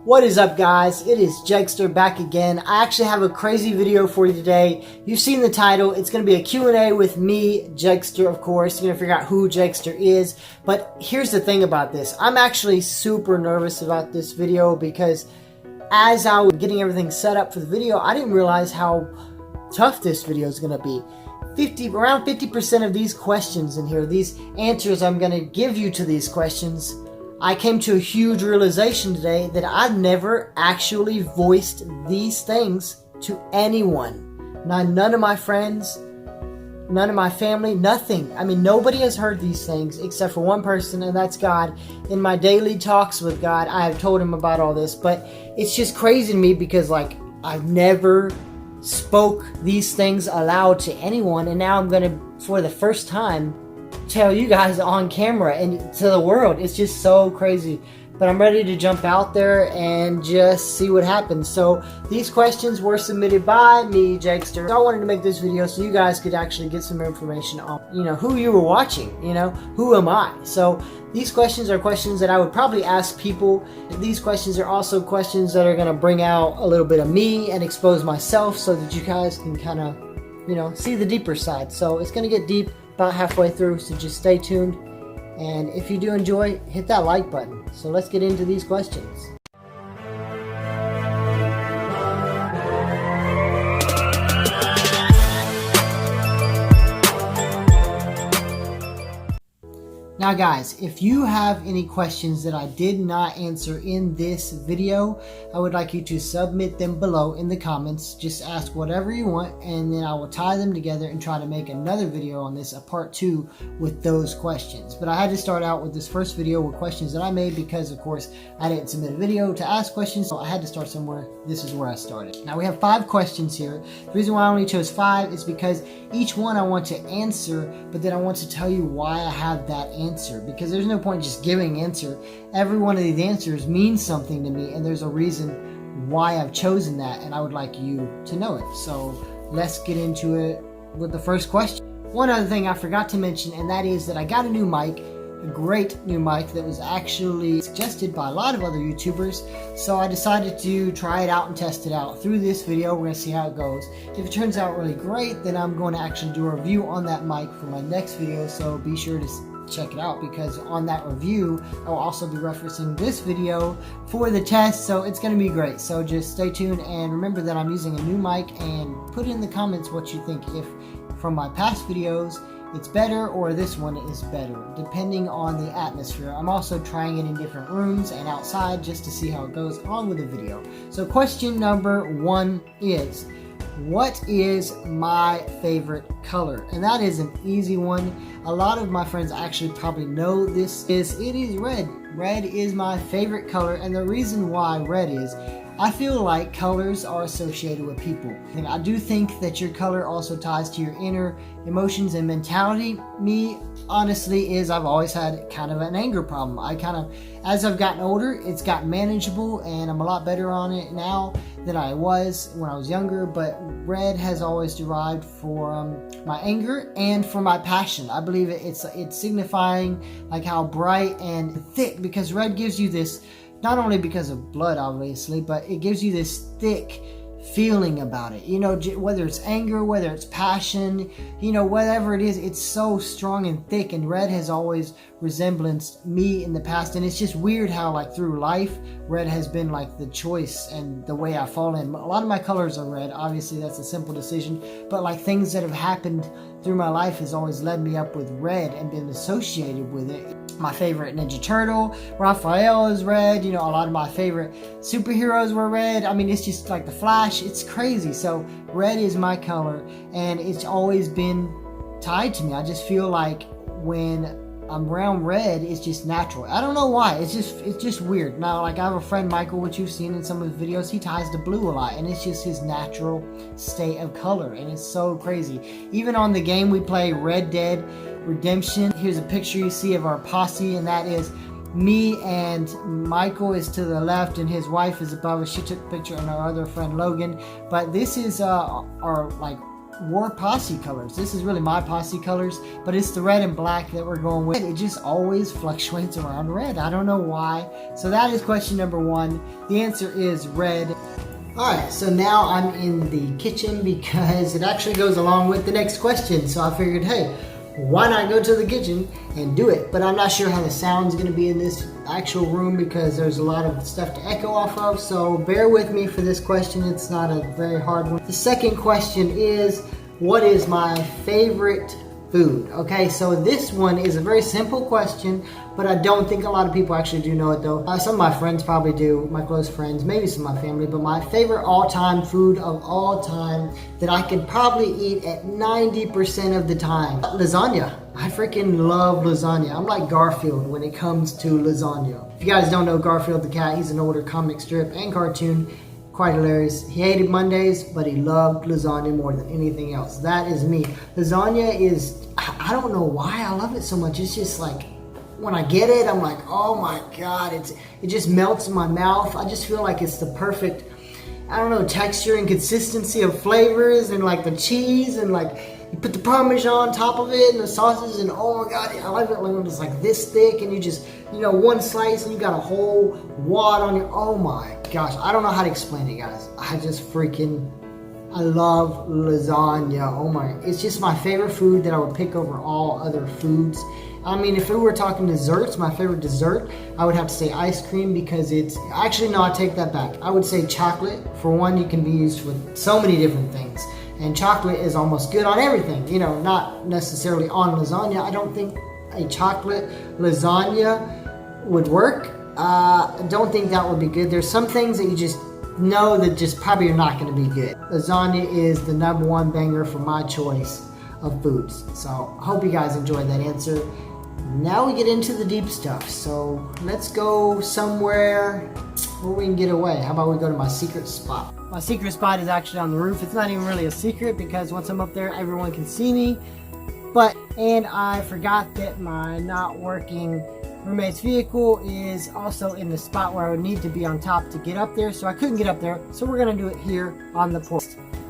What is up, guys? It is Jegster back again. I actually have a crazy video for you today. You've seen the title. It's going to be a Q&A with me, Jegster, of course. You're going to figure out who Jegster is. But here's the thing about this. I'm actually super nervous about this video because as I was getting everything set up for the video, I didn't realize how tough this video is going to be. Around 50% of these questions in here, these answers I'm going to give you to these questions, I came to a huge realization today that I've never actually voiced these things to anyone. None of my friends, none of my family, nothing. I mean, nobody has heard these things except for one person, and that's God. In my daily talks with God, I have told him about all this, but it's just crazy to me because, like, I've never spoke these things aloud to anyone, and now I'm going to, for the first time, tell you guys on camera and to the world. It's just so crazy, but I'm ready to jump out there and just see what happens. So these questions were submitted by me, Jegster. I wanted to make this video so you guys could actually get some information on, who you were watching, who am I? So these questions are questions that I would probably ask people. These questions are also questions that are going to bring out a little bit of me and expose myself so that you guys can kind of, see the deeper side. So it's going to get deep about halfway through, so just stay tuned, and if you do enjoy, hit that like button. So let's get into these questions. Now guys, if you have any questions that I did not answer in this video, I would like you to submit them below in the comments. Just ask whatever you want, and then I will tie them together and try to make another video on this, a part 2 with those questions. But I had to start out with this first video with questions that I made because, of course, I didn't submit a video to ask questions, so I had to start somewhere. This is where I started. Now we have 5 questions here. The reason why I only chose 5 is because each one I want to answer, but then I want to tell you why I have that answer, because there's no point just giving an answer. Every one of these answers means something to me, and there's a reason why I've chosen that, and I would like you to know it. So let's get into it with the first question. One other thing I forgot to mention, and that is that I got a new mic, a great new mic that was actually suggested by a lot of other YouTubers. So I decided to try it out and test it out. Through this video, we're going to see how it goes. If it turns out really great, then I'm going to actually do a review on that mic for my next video. So be sure to check it out, because on that review, I'll also be referencing this video for the test. So it's going to be great. So just stay tuned, and remember that I'm using a new mic, and put in the comments what you think, if from my past videos it's better or this one is better, depending on the atmosphere. I'm also trying it in different rooms and outside just to see how it goes on with the video. So question number 1 is, what is my favorite color? And that is an easy one. A lot of my friends actually probably know this. It is red. Red is my favorite color, and the reason why red is, I feel like colors are associated with people. And I do think that your color also ties to your inner emotions and mentality. Me, honestly, I've always had kind of an anger problem. As I've gotten older, it's gotten manageable, and I'm a lot better on it now than I was when I was younger. But red has always derived for my anger and for my passion. I believe it's signifying like how bright and thick, because red gives you this, not only because of blood, obviously, but it gives you this thick feeling about it. Whether it's anger, whether it's passion, whatever it is, it's so strong and thick. And red has always resembled me in the past. And it's just weird how, like, through life, red has been like the choice and the way I fall in. A lot of my colors are red. Obviously, that's a simple decision. But like things that have happened through my life has always led me up with red and been associated with it. My favorite Ninja Turtle, Raphael, is red. A lot of my favorite superheroes were red. I mean, it's just like the Flash. It's crazy. So red is my color, and it's always been tied to me. I just feel like when I'm around red, it's just natural. I don't know why. It's just weird. Now, like, I have a friend, Michael, which you've seen in some of his videos. He ties to blue a lot, and it's just his natural state of color, and it's so crazy. Even on the game we play, Red Dead Redemption, here's a picture you see of our posse, and that is me, and Michael is to the left, and his wife is above us. She took a picture, and our other friend Logan. But this is our like War Posse colors. This is really my Posse colors, but it's the red and black that we're going with. It just always fluctuates around red. I don't know why. So that is question number 1. The answer is red. Alright, so now I'm in the kitchen because it actually goes along with the next question. So I figured, hey, why not go to the kitchen and do it? But I'm not sure how the sound's going to be in this actual room because there's a lot of stuff to echo off of. So bear with me for this question. It's not a very hard one. The second question is, what is my favorite food? Okay, so this one is a very simple question, but I don't think a lot of people actually do know it though. Some of my friends probably do, my close friends, maybe some of my family, but my favorite all-time food of all time that I could probably eat at 90% of the time, lasagna. I freaking love lasagna. I'm like Garfield when it comes to lasagna. If you guys don't know Garfield the cat, he's an older comic strip and cartoon. Quite hilarious. He hated Mondays, but he loved lasagna more than anything else. That is me. Lasagna is, I don't know why I love it so much. It's just like, when I get it, I'm like, oh my God, it just melts in my mouth. I just feel like it's the perfect, I don't know, texture and consistency of flavors and like the cheese and like, you put the Parmesan on top of it and the sausages and oh my God, I love it when it's like this thick and you just, you know, one slice and you got a whole wad on your, oh my gosh. I don't know how to explain it, guys. I love lasagna. Oh my, it's just my favorite food that I would pick over all other foods. I mean, if we were talking desserts, my favorite dessert, I would have to say ice cream because it's, actually no, I take that back. I would say chocolate. For one, you can be used with so many different things. And chocolate is almost good on everything, you know, not necessarily on lasagna. I don't think a chocolate lasagna would work. I don't think that would be good. There's some things that you just know that just probably are not going to be good. Lasagna is the #1 banger for my choice of foods. So I hope you guys enjoyed that answer. Now we get into the deep stuff. So let's go somewhere where we can get away. How about we go to my secret spot? My secret spot is actually on the roof. It's not even really a secret because once I'm up there, everyone can see me. And I forgot that my not working roommate's vehicle is also in the spot where I would need to be on top to get up there. So I couldn't get up there. So we're going to do it here on the porch.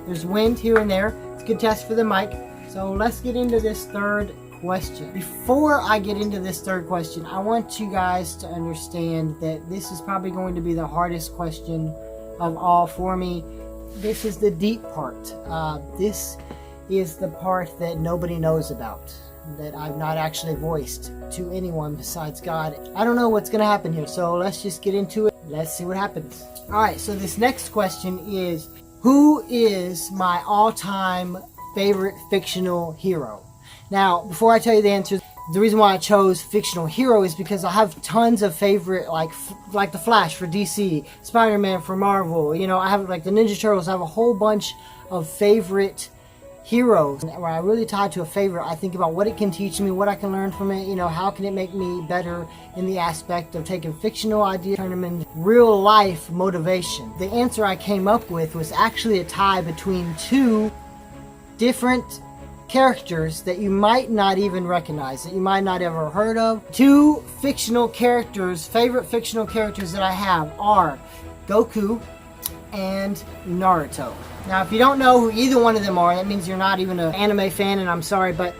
There's wind here and there. It's a good test for the mic. So let's get into this third question. Before I get into this third question, I want you guys to understand that this is probably going to be the hardest question of all for me. This is the deep part. This is the part that nobody knows about, that I've not actually voiced to anyone besides God. I don't know what's going to happen here, so let's just get into it. Let's see what happens. Alright, so this next question is, who is my all-time favorite fictional hero? Now, before I tell you the answer, the reason why I chose Fictional Hero is because I have tons of favorite, like the Flash for DC, Spider-Man for Marvel, you know, I have like the Ninja Turtles. I have a whole bunch of favorite heroes where I really tied to a favorite. I think about what it can teach me, what I can learn from it, you know, how can it make me better in the aspect of taking fictional ideas, turning them into real life motivation. The answer I came up with was actually a tie between two different characters that you might not even recognize, that you might not ever heard of. Two fictional characters, favorite fictional characters that I have are Goku and Naruto. Now, if you don't know who either one of them are, that means you're not even an anime fan, and I'm sorry, but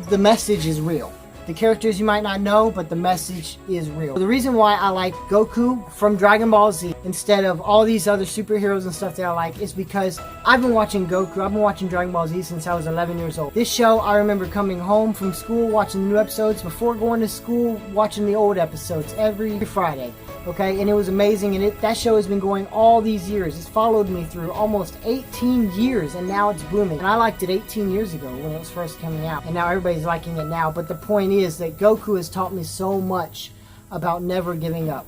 the message is real. The characters you might not know, but the message is real. The reason why I like Goku from Dragon Ball Z instead of all these other superheroes and stuff that I like is because I've been watching Goku, I've been watching Dragon Ball Z since I was 11 years old. This show, I remember coming home from school, watching the new episodes, before going to school, watching the old episodes every Friday. Okay, and it was amazing, and that show has been going all these years. It's followed me through almost 18 years, and now it's booming. And I liked it 18 years ago when it was first coming out, and now everybody's liking it now. But the point is that Goku has taught me so much about never giving up.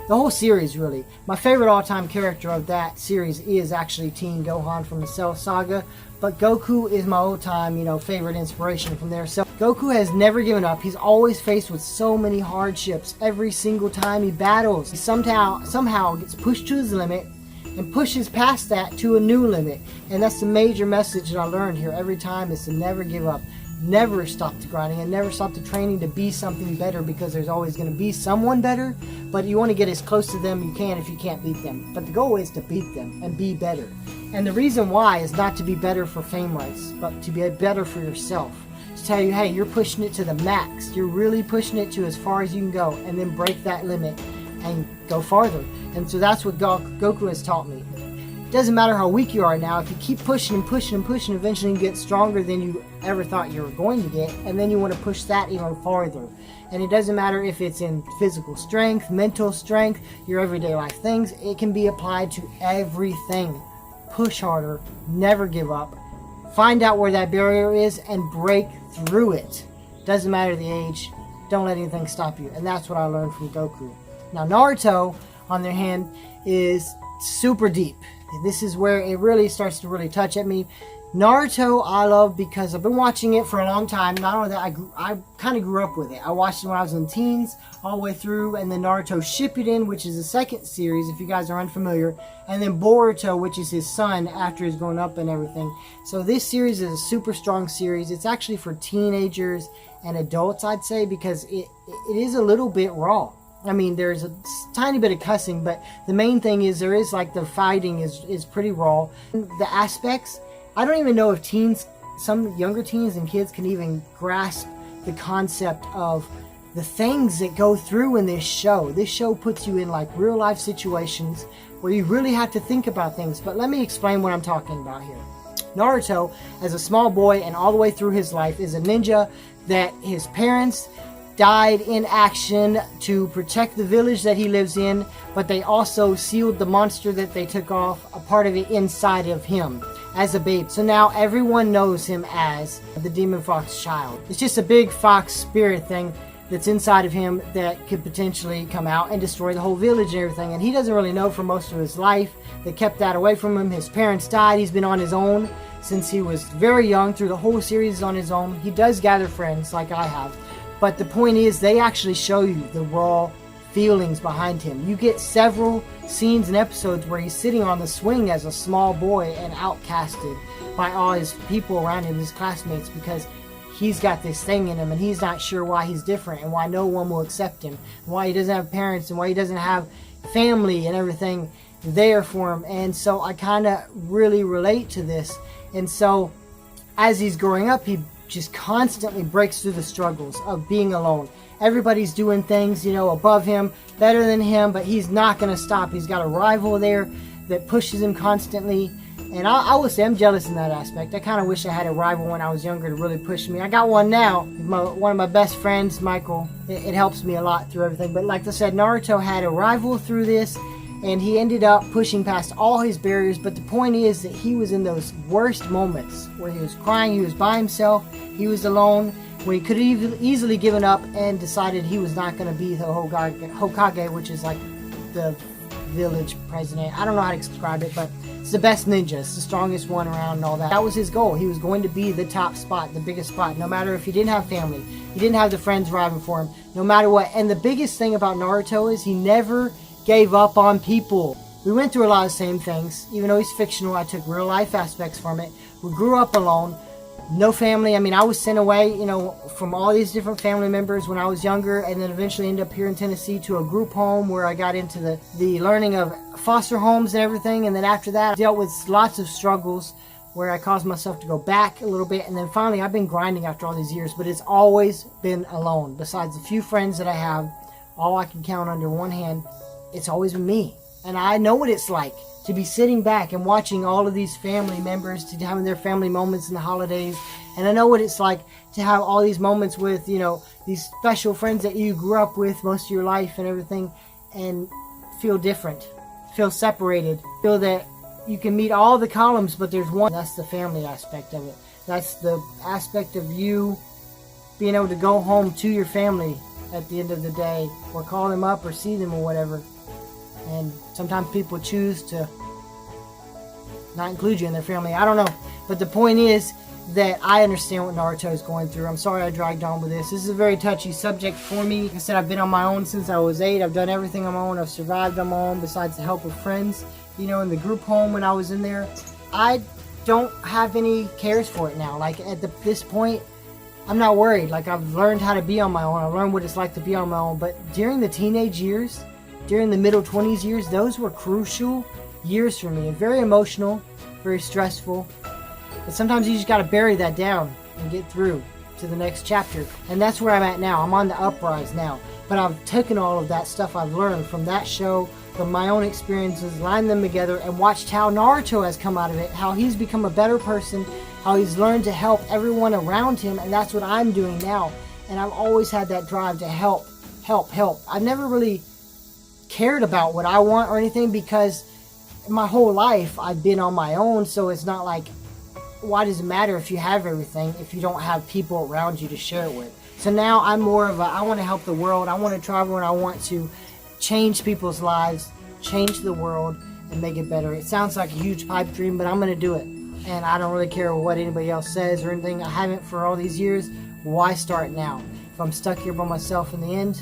The whole series, really. My favorite all-time character of that series is actually Teen Gohan from the Cell Saga, but Goku is my all-time, you know, favorite inspiration from there. So Goku has never given up. He's always faced with so many hardships. Every single time he battles, he somehow gets pushed to his limit and pushes past that to a new limit. And that's the major message that I learned here every time, is to never give up. Never stop the grinding and never stop the training to be something better, because there's always going to be someone better, but you want to get as close to them you can if you can't beat them. But the goal is to beat them and be better. And the reason why is not to be better for fame rights, but to be better for yourself. To tell you, hey, you're pushing it to the max. You're really pushing it to as far as you can go, and then break that limit and go farther. And so that's what Goku has taught me. It doesn't matter how weak you are now. If you keep pushing and pushing and pushing, eventually you get stronger than you ever thought you were going to get, and then you want to push that even farther. And it doesn't matter if it's in physical strength, mental strength, your everyday life things. It can be applied to everything. Push harder, never give up. Find out where that barrier is and break through it. Doesn't matter the age. Don't let anything stop you. And that's what I learned from Goku. Now Naruto, on the other hand, is super deep. This is where it really starts to really touch at me. Naruto I love because I've been watching it for a long time. Not only that, I kind of grew up with it. I watched it when I was in teens, all the way through, and then Naruto Shippuden, which is the second series, if you guys are unfamiliar, and then Boruto, which is his son after he's grown up and everything. So this series is a super strong series. It's actually for teenagers and adults, I'd say, because it is a little bit raw. I mean, there's a tiny bit of cussing, but the main thing is there is like the fighting is pretty raw. The aspects, I don't even know if teens, some younger teens and kids can even grasp the concept of the things that go through in this show. This show puts you in like real life situations where you really have to think about things. But let me explain what I'm talking about here. Naruto, as a small boy and all the way through his life, is a ninja that his parents died in action to protect the village that he lives in, but they also sealed the monster that they took off, a part of it inside of him as a babe. So now everyone knows him as the Demon Fox child. It's just a big fox spirit thing that's inside of him that could potentially come out and destroy the whole village and everything. And he doesn't really know for most of his life. They kept that away from him. His parents died. He's been on his own since he was very young. Through the whole series on his own. He does gather friends like I have. But the point is, they actually show you the raw feelings behind him. You get several scenes and episodes where he's sitting on the swing as a small boy and outcasted by all his people around him, his classmates, because he's got this thing in him and he's not sure why he's different and why no one will accept him, why he doesn't have parents and why he doesn't have family and everything there for him. And so I kind of really relate to this. And so as he's growing up, he just constantly breaks through the struggles of being alone. Everybody's doing things, you know, above him, better than him, but he's not going to stop. He's got a rival there that pushes him constantly. And I would say I'm jealous in that aspect. I kind of wish I had a rival when I was younger to really push me. I got one now. One of my best friends, Michael. It helps me a lot through everything. But like I said, Naruto had a rival through this, and he ended up pushing past all his barriers. But the point is that he was in those worst moments where he was crying, he was by himself, he was alone, when he could have easily given up and decided he was not going to be the Hokage, which is like the village president. I don't know how to describe it, but it's the best ninja. It's the strongest one around and all that. That was his goal. He was going to be the top spot, the biggest spot, no matter if he didn't have family, he didn't have the friends riding for him, no matter what. And the biggest thing about Naruto is he never gave up on people. We went through a lot of the same things. Even though he's fictional, I took real life aspects from it. We grew up alone. No family. I mean, I was sent away, you know, from all these different family members when I was younger, and then eventually ended up here in Tennessee to a group home where I got into the learning of foster homes and everything. And then after that, I dealt with lots of struggles where I caused myself to go back a little bit. And then finally, I've been grinding after all these years, but it's always been alone. Besides the few friends that I have, all I can count under one hand, it's always been me. And I know what it's like to be sitting back and watching all of these family members to having their family moments in the holidays. And I know what it's like to have all these moments with, you know, these special friends that you grew up with most of your life and everything, and feel different, feel separated, feel that you can meet all the columns, but there's one. That's the family aspect of it. That's the aspect of you being able to go home to your family at the end of the day, or call them up or see them or whatever. And sometimes people choose to not include you in their family. I don't know. But the point is that I understand what Naruto is going through. I'm sorry I dragged on with this. This is a very touchy subject for me. Like I said, I've been on my own since I was 8. I've done everything on my own. I've survived on my own besides the help of friends. You know, in the group home when I was in there. I don't have any cares for it now. Like at this point, I'm not worried. Like I've learned how to be on my own. I've learned what it's like to be on my own. But during the teenage years, during the middle 20s years, those were crucial years for me, and very emotional, very stressful. But sometimes you just got to bury that down and get through to the next chapter. And that's where I'm at now. I'm on the uprise now. But I've taken all of that stuff I've learned from that show, from my own experiences, lined them together, and watched how Naruto has come out of it, how he's become a better person, how he's learned to help everyone around him, and that's what I'm doing now. And I've always had that drive to help. I've never really cared about what I want or anything, because my whole life I've been on my own, so it's not like, why does it matter if you have everything if you don't have people around you to share it with? So now I'm more of a, I want to help the world, I want to travel, and I want to change people's lives, change the world, and make it better. It sounds like a huge pipe dream, but I'm going to do it. And I don't really care what anybody else says or anything. I haven't for all these years. Why start now? If I'm stuck here by myself in the end,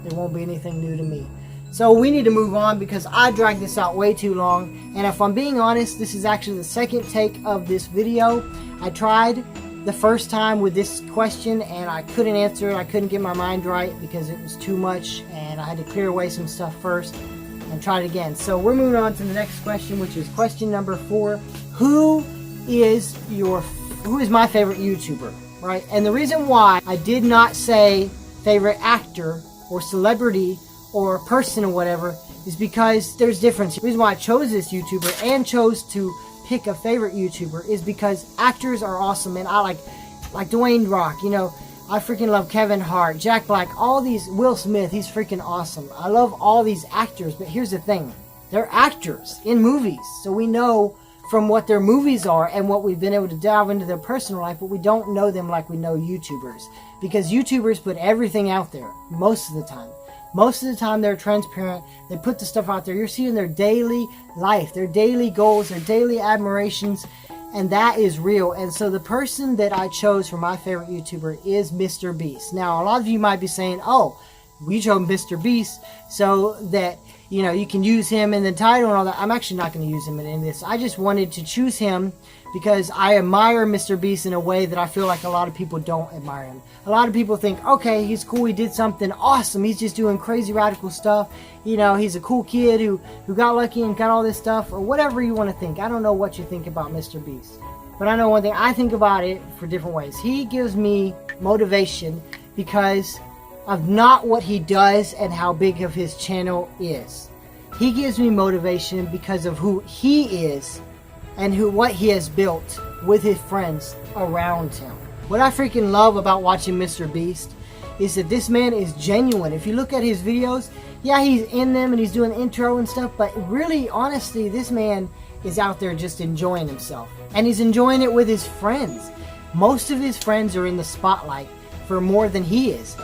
there won't be anything new to me. So we need to move on, because I dragged this out way too long. And if I'm being honest, this is actually the second take of this video. I tried the first time with this question and I couldn't answer it. I couldn't get my mind right because it was too much, and I had to clear away some stuff first and try it again. So we're moving on to the next question, which is question number 4. Who is my favorite YouTuber? Right? And the reason why I did not say favorite actor or celebrity or person or whatever is because there's difference. The reason why I chose this YouTuber and chose to pick a favorite YouTuber is because actors are awesome, and I like Dwayne Rock, you know, I freaking love Kevin Hart, Jack Black, all these, Will Smith, he's freaking awesome. I love all these actors, but here's the thing, they're actors in movies, so we know from what their movies are and what we've been able to delve into their personal life, but we don't know them like we know YouTubers, because YouTubers put everything out there most of the time. Most of the time they're transparent. They put the stuff out there. You're seeing their daily life, their daily goals, their daily admirations, and that is real. And so the person that I chose for my favorite YouTuber is Mr. Beast. Now, a lot of you might be saying, oh, we chose Mr. Beast so that, you know, you can use him in the title and all that. I'm actually not going to use him in this. I just wanted to choose him because I admire Mr. Beast in a way that I feel like a lot of people don't admire him. A lot of people think, okay, he's cool, he did something awesome, he's just doing crazy radical stuff, you know, he's a cool kid who got lucky and got all this stuff, or whatever you want to think. I don't know what you think about Mr. Beast, but I know one thing, I think about it for different ways. He gives me motivation because of not what he does and how big of his channel is. He gives me motivation because of who he is and what he has built with his friends around him. What I freaking love about watching Mr. Beast is that this man is genuine. If you look at his videos, yeah, he's in them and he's doing intro and stuff, but really, honestly, this man is out there just enjoying himself. And he's enjoying it with his friends. Most of his friends are in the spotlight for more than he is.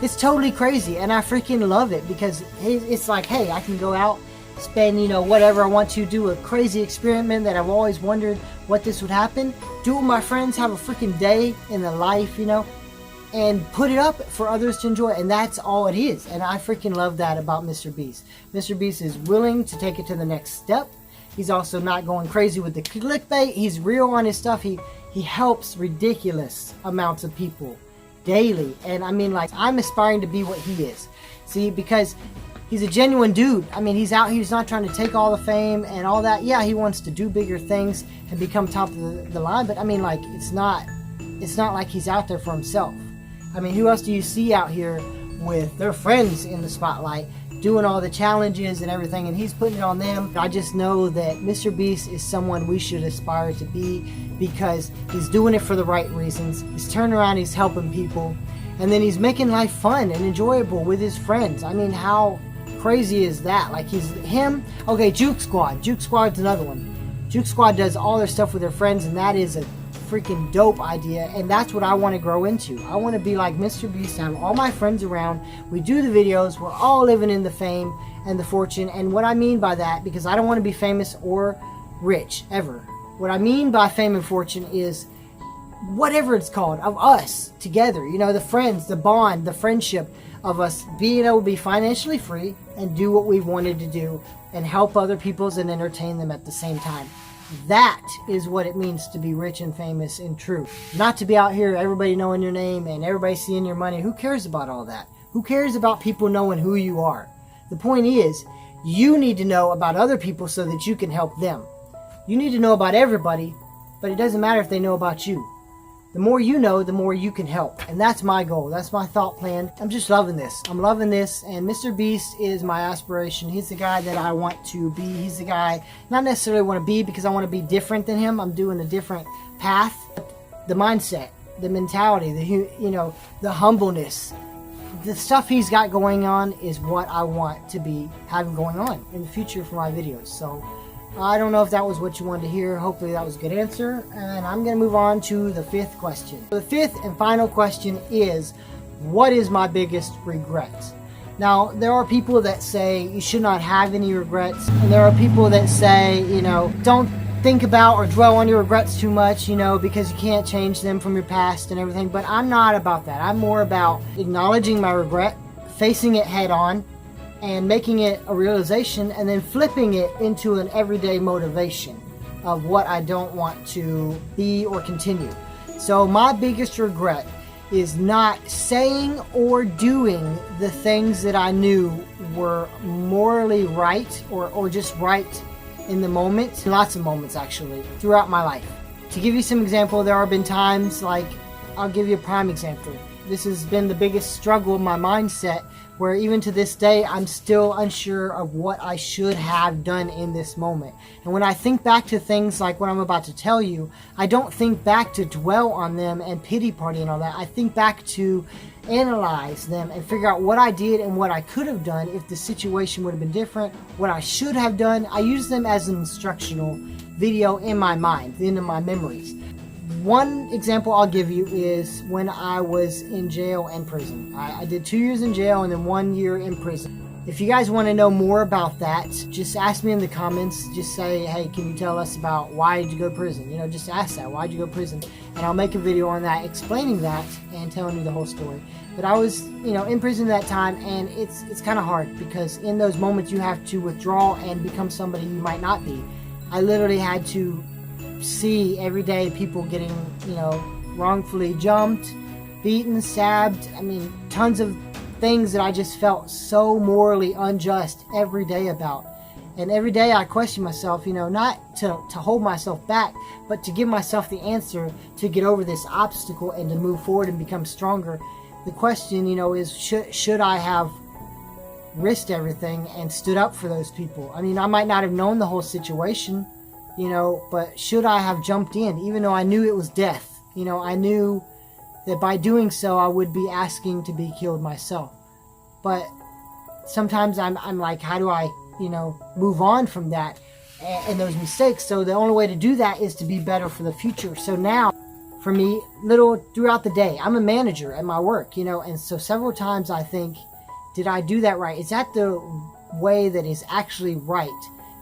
It's totally crazy, and I freaking love it because it's like, hey, I can go out, spend, you know, whatever I want to, do a crazy experiment that I've always wondered what this would happen, do it with my friends, have a freaking day in the life, you know, and put it up for others to enjoy, and that's all it is. And I freaking love that about Mr. Beast. Mr. Beast is willing to take it to the next step. He's also not going crazy with the clickbait. He's real on his stuff. He helps ridiculous amounts of people daily, and I mean, like, I'm aspiring to be what he is. See, because he's a genuine dude. I mean, he's out here, he's not trying to take all the fame and all that. Yeah, he wants to do bigger things and become top of the line, but I mean, like, it's not like he's out there for himself. I mean, who else do you see out here with their friends in the spotlight doing all the challenges and everything, and he's putting it on them? I just know that Mr. Beast is someone we should aspire to be because he's doing it for the right reasons. He's turning around, he's helping people, and then he's making life fun and enjoyable with his friends. I mean, how crazy is that? Like, okay, Juke Squad. Juke Squad's another one. Juke Squad does all their stuff with their friends, and that is a freaking dope idea, and that's what I want to grow into. I want to be like Mr. Beast, have all my friends around, we do the videos, we're all living in the fame and the fortune. And what I mean by that, because I don't want to be famous or rich ever, what I mean by fame and fortune is whatever it's called, of us together, you know, the friends, the bond, the friendship of us being able to be financially free and do what we wanted to do and help other people and entertain them at the same time. That is what it means to be rich and famous and true. Not to be out here, everybody knowing your name and everybody seeing your money. Who cares about all that? Who cares about people knowing who you are? The point is, You need to know about other people so that you can help them. You need to know about everybody, but it doesn't matter if they know about you. The more you know, the more you can help. And that's my goal. That's my thought plan. I'm just loving this. I'm loving this. And Mr. Beast is my aspiration. He's the guy that I want to be. He's the guy, not necessarily want to be because I want to be different than him. I'm doing a different path. The mindset, the mentality, the humbleness, the stuff he's got going on is what I want to be having going on in the future for my videos. So I don't know if that was what you wanted to hear. Hopefully that was a good answer. And I'm going to move on to the fifth question. The fifth and final question is, what is my biggest regret? Now, there are people that say you should not have any regrets. And there are people that say, don't think about or dwell on your regrets too much, because you can't change them from your past and everything. But I'm not about that. I'm more about acknowledging my regret, facing it head on, and making it a realization, and then flipping it into an everyday motivation of what I don't want to be or continue. So my biggest regret is not saying or doing the things that I knew were morally right or just right in the moment. Lots of moments actually throughout my life. To give you some example, there have been times, like, I'll give you a prime example. This has been the biggest struggle of my mindset, where even to this day, I'm still unsure of what I should have done in this moment. And when I think back to things like what I'm about to tell you, I don't think back to dwell on them and pity party and all that. I think back to analyze them and figure out what I did and what I could have done if the situation would have been different, what I should have done. I use them as an instructional video in my mind, in my memories. One example I'll give you is when I was in jail and prison. I did 2 years in jail and then 1 year in prison. If you guys want to know more about that, just ask me in the comments. Just say, hey, can you tell us about why did you go to prison? Just ask that. Why did you go to prison? And I'll make a video on that, explaining that and telling you the whole story. But I was, in prison that time, and it's kind of hard because in those moments you have to withdraw and become somebody you might not be. I literally had to see every day people getting, wrongfully jumped, beaten, stabbed. Tons of things that I just felt so morally unjust every day about. And every day I question myself, not to hold myself back, but to give myself the answer to get over this obstacle and to move forward and become stronger. The question, is should I have risked everything and stood up for those people? I might not have known the whole situation, but should I have jumped in, even though I knew it was death? I knew that by doing so, I would be asking to be killed myself. But sometimes I'm like, how do I, move on from that and those mistakes? So the only way to do that is to be better for the future. So now, for me, throughout the day, I'm a manager at my work, and so several times I think, did I do that right? Is that the way that is actually right?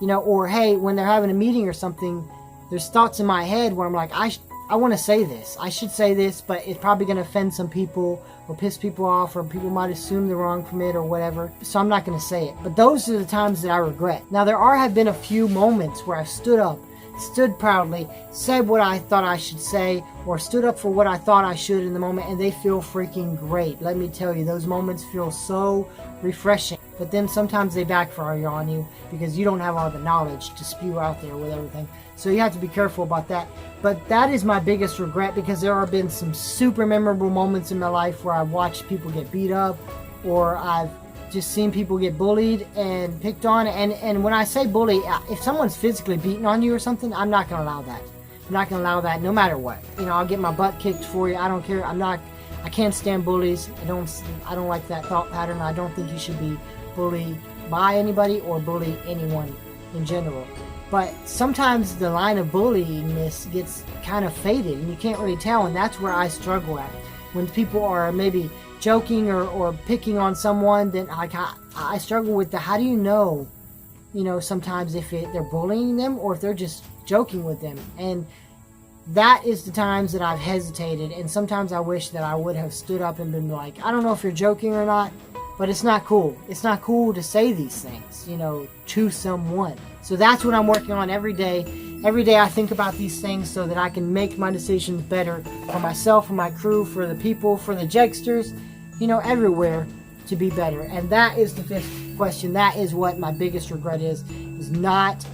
Or hey, when they're having a meeting or something, there's thoughts in my head where I'm like, I want to say this. I should say this, but it's probably going to offend some people or piss people off, or people might assume they're wrong from it or whatever. So I'm not going to say it. But those are the times that I regret. Now, there have been a few moments where I've stood up, stood proudly, said what I thought I should say, or stood up for what I thought I should in the moment, and they feel freaking great. Let me tell you, those moments feel so refreshing. But then sometimes they backfire on you because you don't have all the knowledge to spew out there with everything. So you have to be careful about that. But that is my biggest regret, because there have been some super memorable moments in my life where I've watched people get beat up, or I've just seen people get bullied and picked on. And when I say bully, if someone's physically beating on you or something, I'm not going to allow that. I'm not going to allow that no matter what. I'll get my butt kicked for you. I don't care. I can't stand bullies. I don't like that thought pattern. I don't think you should be bullied by anybody or bully anyone in general. But sometimes the line of bullyingness gets kind of faded and you can't really tell, and that's where I struggle at. When people are maybe joking or picking on someone, then I struggle with how do you know, sometimes if they're bullying them or if they're just joking with them. And that is the times that I've hesitated, and sometimes I wish that I would have stood up and been like, I don't know if you're joking or not, but it's not cool. It's not cool to say these things, to someone. So that's what I'm working on every day. Every day I think about these things so that I can make my decisions better for myself, for my crew, for the people, for the Jegsters, everywhere, to be better. And that is the fifth question. That is what my biggest regret is not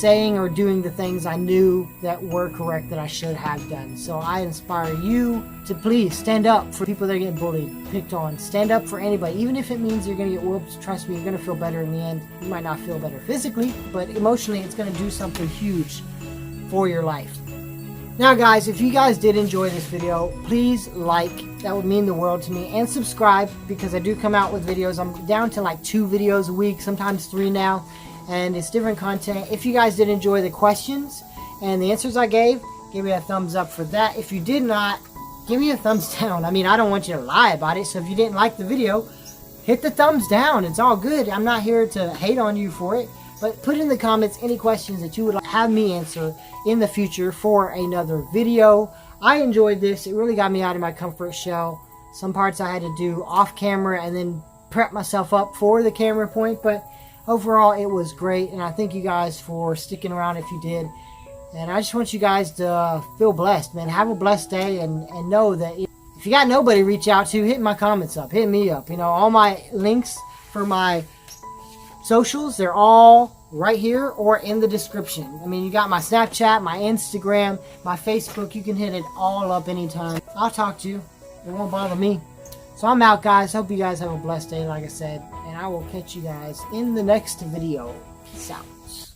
saying or doing the things I knew that were correct that I should have done. So I inspire you to please stand up for people that are getting bullied, picked on. Stand up for anybody, even if it means you're going to get whooped. Trust me, you're going to feel better in the end. You might not feel better physically, but emotionally it's going to do something huge for your life. Now guys, if you guys did enjoy this video, please like, that would mean the world to me, and subscribe, because I do come out with videos. I'm down to like 2 videos a week, sometimes 3 now, and it's different content. If you guys did enjoy the questions and the answers I gave, give me a thumbs up for that. If you did not, give me a thumbs down. I mean, I don't want you to lie about it, so if you didn't like the video, hit the thumbs down. It's all good. I'm not here to hate on you for it. But put in the comments any questions that you would have me answer in the future for another video. I enjoyed this. It really got me out of my comfort shell. Some parts I had to do off camera and then prep myself up for the camera point. But overall, it was great. And I thank you guys for sticking around if you did. And I just want you guys to feel blessed, man. Have a blessed day, and know that if you got nobody to reach out to, hit my comments up. Hit me up. You know, all my links for my socials, they're all right here or in the description. I mean, you got my Snapchat, my Instagram, my Facebook. You can hit it all up anytime. I'll talk to you. It won't bother me. So I'm out, guys. Hope you guys have a blessed day, like I said. And I will catch you guys in the next video. Peace out.